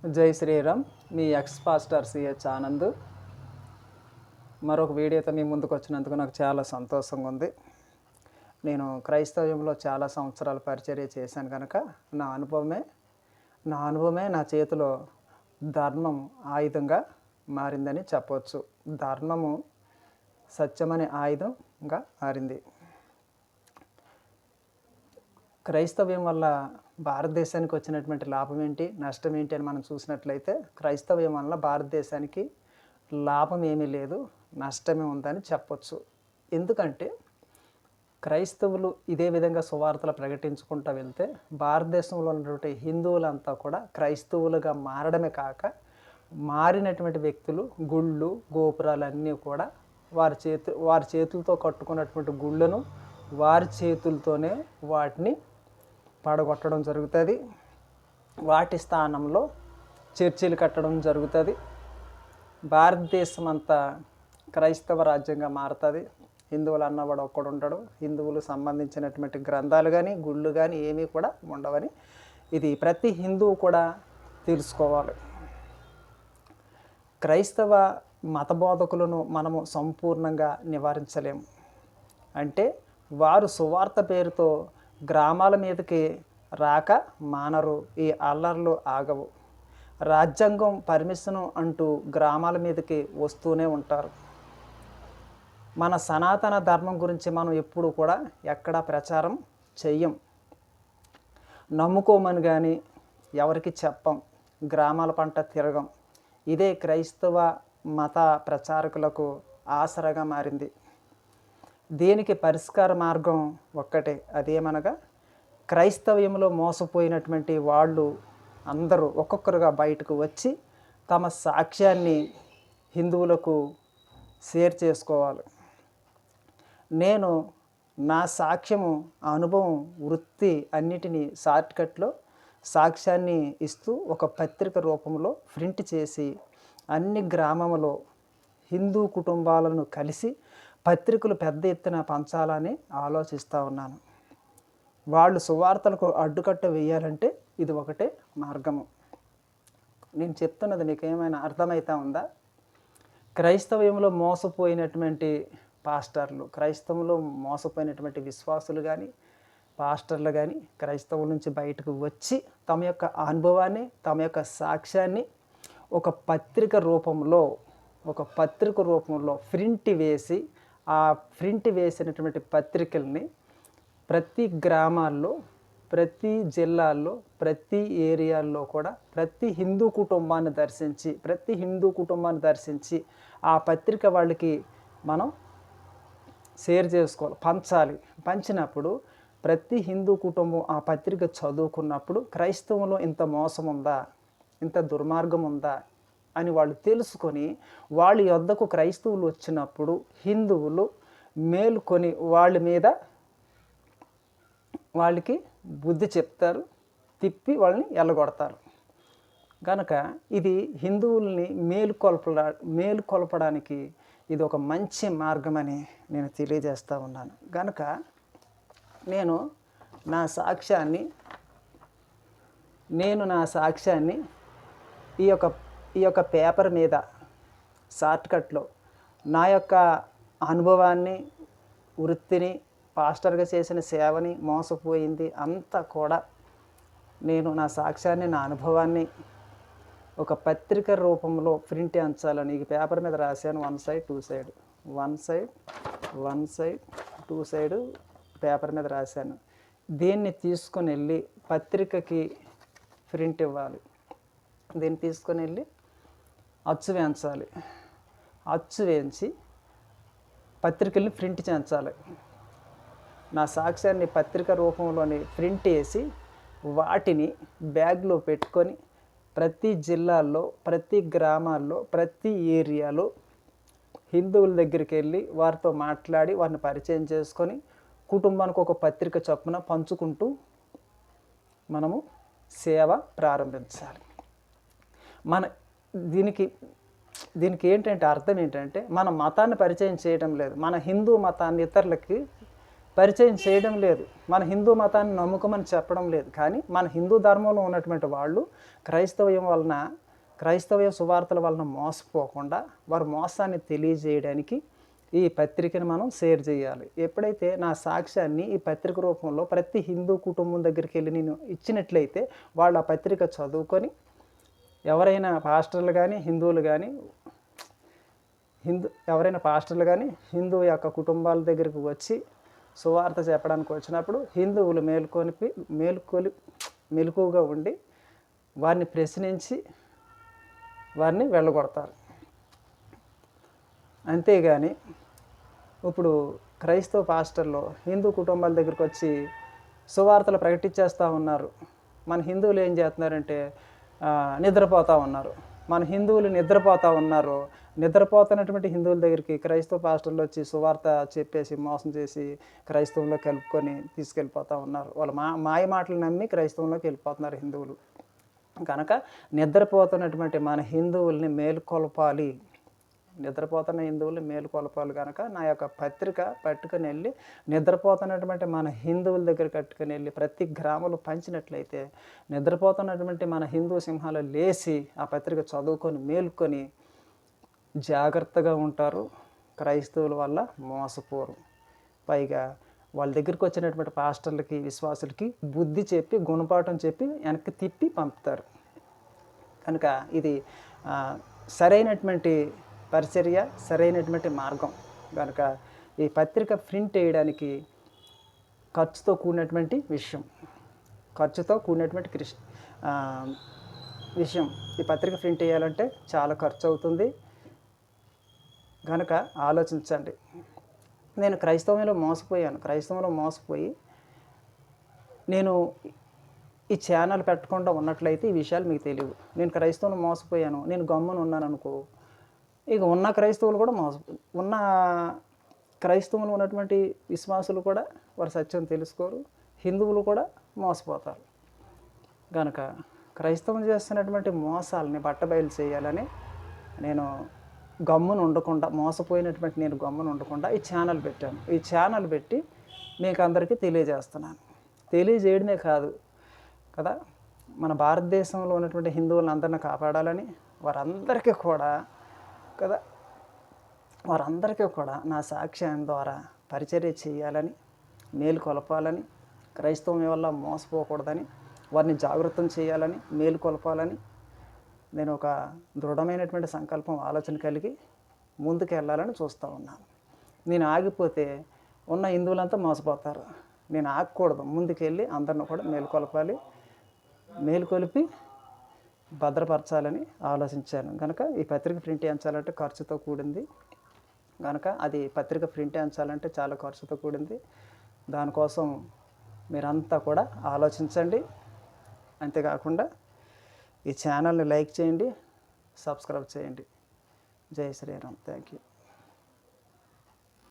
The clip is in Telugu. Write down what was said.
జై శ్రీరామ్. మీ ఎక్స్ పాస్టర్ సిహెచ్ ఆనంద్ మరొక వీడియోతో మీ ముందుకు వచ్చినందుకు నాకు చాలా సంతోషంగా ఉంది. నేను క్రైస్తవ్యంలో చాలా సంవత్సరాలు పరిచర్య చేశాను కనుక నా అనుభవమే నా చేతిలో ధర్మం ఆయుధంగా మారిందని చెప్పవచ్చు. ధర్మము సత్యమనే ఆయుధంగా మారింది. క్రైస్తవ్యం వల్ల భారతదేశానికి వచ్చినటువంటి లాభం ఏంటి, నష్టం ఏంటి అని మనం చూసినట్లయితే, క్రైస్తవ్యం వల్ల భారతదేశానికి లాభం ఏమీ లేదు, నష్టమే ఉందని చెప్పొచ్చు. ఎందుకంటే క్రైస్తవులు ఇదే విధంగా సువార్తలు ప్రకటించుకుంటూ వెళ్తే భారతదేశంలో ఉన్నటువంటి హిందువులంతా కూడా క్రైస్తవులుగా మారడమే కాక, మారినటువంటి వ్యక్తులు గుళ్ళు గోపురాలన్నీ కూడా వారి చేతులతో కట్టుకున్నటువంటి గుళ్ళను వారి చేతులతోనే వాటిని పడగొట్టడం జరుగుతుంది. వాటి స్థానంలో చర్చిలు కట్టడం జరుగుతుంది. భారతదేశం అంతా క్రైస్తవ రాజ్యంగా మారుతుంది. హిందువులు అన్నవాడు ఒక్కడు ఉంటాడు. హిందువులు సంబంధించినటువంటి గ్రంథాలు కానీ గుళ్ళు కానీ ఏమీ కూడా ఉండవని ఇది ప్రతి హిందువు కూడా తెలుసుకోవాలి. క్రైస్తవ మత బోధకులను మనము సంపూర్ణంగా నివారించలేము. అంటే వారు సువార్త పేరుతో గ్రామాల మీదకి రాక మానరు. ఈ అల్లర్లు ఆగవు. రాజ్యాంగం పర్మిషను అంటూ గ్రామాల మీదకి వస్తూనే ఉంటారు. మన సనాతన ధర్మం గురించి మనం ఎప్పుడు కూడా ఎక్కడా ప్రచారం చెయ్యం, నమ్ముకోమని కానీ ఎవరికి చెప్పం, గ్రామాల పంట తిరగం. ఇదే క్రైస్తవ మత ప్రచారకులకు ఆసరగా మారింది. దీనికి పరిష్కార మార్గం ఒక్కటే, అదేమనగా క్రైస్తవ్యంలో మోసపోయినటువంటి వాళ్ళు అందరూ ఒక్కొక్కరుగా బయటకు వచ్చి తమ సాక్ష్యాన్ని హిందువులకు షేర్ చేసుకోవాలి. నేను నా సాక్ష్యము, అనుభవం, వృత్తి అన్నిటినీ షార్ట్కట్లో సాక్ష్యాన్ని ఇస్తూ ఒక పత్రిక రూపంలో ప్రింట్ చేసి అన్ని గ్రామంలో హిందూ కుటుంబాలను కలిసి పత్రికలు పెద్ద ఎత్తున పంచాలని ఆలోచిస్తూ ఉన్నాను. వాళ్ళు సువార్తలకు అడ్డుకట్ట వేయాలంటే ఇది ఒకటే మార్గము. నేను చెప్తున్నది మీకు ఏమైనా అర్థమవుతా ఉందా? క్రైస్తవ్యంలో మోసపోయినటువంటి పాస్టర్లు, క్రైస్తవంలో మోసపోయినటువంటి విశ్వాసులు కానీ పాస్టర్లు కానీ క్రైస్తవుల నుంచి బయటకు వచ్చి తమ యొక్క అనుభవాన్ని, తమ యొక్క సాక్ష్యాన్ని ఒక పత్రిక రూపంలో ప్రింట్ వేసి, ఆ ప్రింట్ వేసినటువంటి పత్రికల్ని ప్రతి గ్రామాల్లో, ప్రతి జిల్లాల్లో, ప్రతి ఏరియాల్లో కూడా ప్రతి హిందూ కుటుంబాన్ని దర్శించి ఆ పత్రిక వాళ్ళకి మనం షేర్ చేసుకోవాలి, పంచాలి. పంచినప్పుడు ప్రతి హిందూ కుటుంబం ఆ పత్రిక చదువుకున్నప్పుడు క్రైస్తవంలో ఇంత మోసం ఉందా, ఇంత దుర్మార్గం ఉందా అని వాళ్ళు తెలుసుకొని వాళ్ళ యొద్దకు క్రైస్తవులు వచ్చినప్పుడు హిందువులు మేలుకొని వాళ్ళకి బుద్ధి చెప్తారు, తిప్పి వాళ్ళని ఎల్లగొడతారు. కనుక ఇది హిందువుల్ని మేలుకొల్పడానికి ఇది ఒక మంచి మార్గమని నేను తెలియజేస్తూ ఉన్నాను. కనుక నేను నా సాక్ష్యాన్ని ఈ యొక్క పేపర్ మీద షార్ట్కట్లో నా యొక్క అనుభవాన్ని, వృత్తిని, పాస్టర్గా చేసిన సేవని, మోసపోయింది అంతా కూడా నేను నా సాక్ష్యాన్ని, నా అనుభవాన్ని ఒక పత్రిక రూపంలో ప్రింట్ అంచాలని ఈ పేపర్ మీద రాశాను. One side two side paper మీద రాశాను. దీన్ని తీసుకొని వెళ్ళి పత్రికకి ప్రింట్ ఇవ్వాలి. దీన్ని తీసుకొని వెళ్ళి అచ్చు వేయించాలి. అచ్చు వేయించి పత్రికల్ని ప్రింట్ చేయించాలి. నా సాక్ష్యాన్ని పత్రిక రూపంలోని ప్రింట్ వేసి వాటిని బ్యాగ్లో పెట్టుకొని ప్రతి జిల్లాల్లో, ప్రతి గ్రామాల్లో, ప్రతి ఏరియాలో హిందువుల దగ్గరికి వెళ్ళి వారితో మాట్లాడి వారిని పరిచయం చేసుకొని కుటుంబానికి ఒక పత్రిక చొప్పున పంచుకుంటూ మనము సేవ ప్రారంభించాలి. దీనికి ఏంటంటే అర్థం ఏంటంటే మన మతాన్ని పరిచయం చేయడం లేదు, మన హిందూ మతాన్ని ఇతరులకి పరిచయం చేయడం లేదు. మన హిందూ మతాన్ని నమ్ముకోమని చెప్పడం లేదు. కానీ మన హిందూ ధర్మంలో ఉన్నటువంటి వాళ్ళు క్రైస్తవ సువార్తల వలన మోసపోకుండా వారి మోసాన్ని తెలియజేయడానికి ఈ పత్రికను మనం షేర్ చేయాలి. ఎప్పుడైతే నా సాక్ష్యాన్ని ఈ పత్రిక రూపంలో ప్రతి హిందూ కుటుంబం దగ్గరికి వెళ్ళి నేను ఇచ్చినట్లయితే వాళ్ళు ఆ పత్రిక చదువుకొని ఎవరైనా పాస్టర్లు కానీ హిందువు యొక్క కుటుంబాల దగ్గరికి వచ్చి సువార్త చెప్పడానికి వచ్చినప్పుడు హిందువులు మెలకువగా ఉండి వారిని ప్రశ్నించి వారిని వెళ్ళగొడతారు. అంతేగాని ఇప్పుడు క్రైస్తవ పాస్టర్లు హిందూ కుటుంబాల దగ్గరికి వచ్చి సువార్తలు ప్రకటించేస్తూ ఉన్నారు. మన హిందువులు ఏం చేస్తున్నారంటే నిద్రపోతూ ఉన్నారు. మన హిందువులు నిద్రపోతున్నటువంటి హిందువుల దగ్గరికి క్రైస్తవ పాస్టర్లు వచ్చి సువార్త చెప్పేసి మోసం చేసి క్రైస్తవంలో కలుపుకొని తీసుకెళ్ళిపోతూ ఉన్నారు. వాళ్ళు మాయ మాటలు నమ్మి క్రైస్తవంలోకి వెళ్ళిపోతున్నారు హిందువులు. కనుక నిద్రపోతున్నటువంటి మన హిందువుల్ని మేలుకొల్పాలి. కనుక నా యొక్క పత్రిక పట్టుకుని వెళ్ళి నిద్రపోతున్నటువంటి మన హిందువుల దగ్గర కట్టుకుని వెళ్ళి ప్రతి గ్రామంలో పంచినట్లయితే నిద్రపోతున్నటువంటి మన హిందూ సింహాలు లేచి ఆ పత్రిక చదువుకొని మేలుకొని జాగ్రత్తగా ఉంటారు. క్రైస్తవుల వల్ల మోసపోరు. పైగా వాళ్ళ దగ్గరికి వచ్చినటువంటి పాస్టర్లకి విశ్వాసులకి బుద్ధి చెప్పి గుణపాఠం చెప్పి వెనక్కి తిప్పి పంపుతారు. కనుక ఇది సరైనటువంటి పరిచర్య, సరైనటువంటి మార్గం. కనుక ఈ పత్రిక ప్రింట్ వేయడానికి ఖర్చుతో కూడినటువంటి విషయం. ఈ పత్రిక ప్రింట్ వేయాలంటే చాలా ఖర్చు అవుతుంది. కనుక ఆలోచించండి. నేను క్రైస్తవంలో మోసపోయి నేను ఈ ఛానల్ పెట్టకుండా ఉన్నట్లయితే ఈ విషయాలు మీకు తెలియవు. నేను క్రైస్తవంలో మోసపోయాను, నేను గమ్మున ఉన్నాను అనుకో, ఇక ఉన్న క్రైస్తవులు కూడా క్రైస్తవులు ఉన్నటువంటి విశ్వాసులు కూడా వారి సత్యం తెలుసుకోరు, హిందువులు కూడా మోసపోతారు. కనుక క్రైస్తవం చేస్తున్నటువంటి మోసాలని బట్టబయలు చేయాలని నేను గమ్మున ఉండకుండా ఈ ఛానల్ పెట్టాను. ఈ ఛానల్ పెట్టి మీకు అందరికీ తెలియజేస్తున్నాను. తెలియజేయడమే కాదు కదా, మన భారతదేశంలో ఉన్నటువంటి హిందువులను అందరినీ కాపాడాలని వారందరికీ కూడా నా సాక్ష్యం ద్వారా పరిచర్య చేయాలని, మేలుకొలపాలని, క్రైస్తవం వల్ల మోసపోకూడదని, వారిని జాగృతం చేయాలని, మేలుకొలపాలని నేను ఒక దృఢమైనటువంటి సంకల్పం, ఆలోచన కలిగి ముందుకు వెళ్ళాలని చూస్తూ ఉన్నాను. నేను ఆగిపోతే ఉన్న హిందువులంతా మోసపోతారు. నేను ఆగకూడదు, ముందుకెళ్ళి అందరిని కూడా మేలుకొలిపి భద్రపరచాలని ఆలోచించాను. కనుక ఈ పత్రిక ప్రింట్ చేయించాలంటే ఖర్చుతో కూడింది. చాలా ఖర్చుతో కూడింది. దానికోసం మీరంతా కూడా ఆలోచించండి. అంతేకాకుండా ఈ ఛానల్ని లైక్ చేయండి, సబ్స్క్రైబ్ చేయండి. జై శ్రీరామ్. Thank you.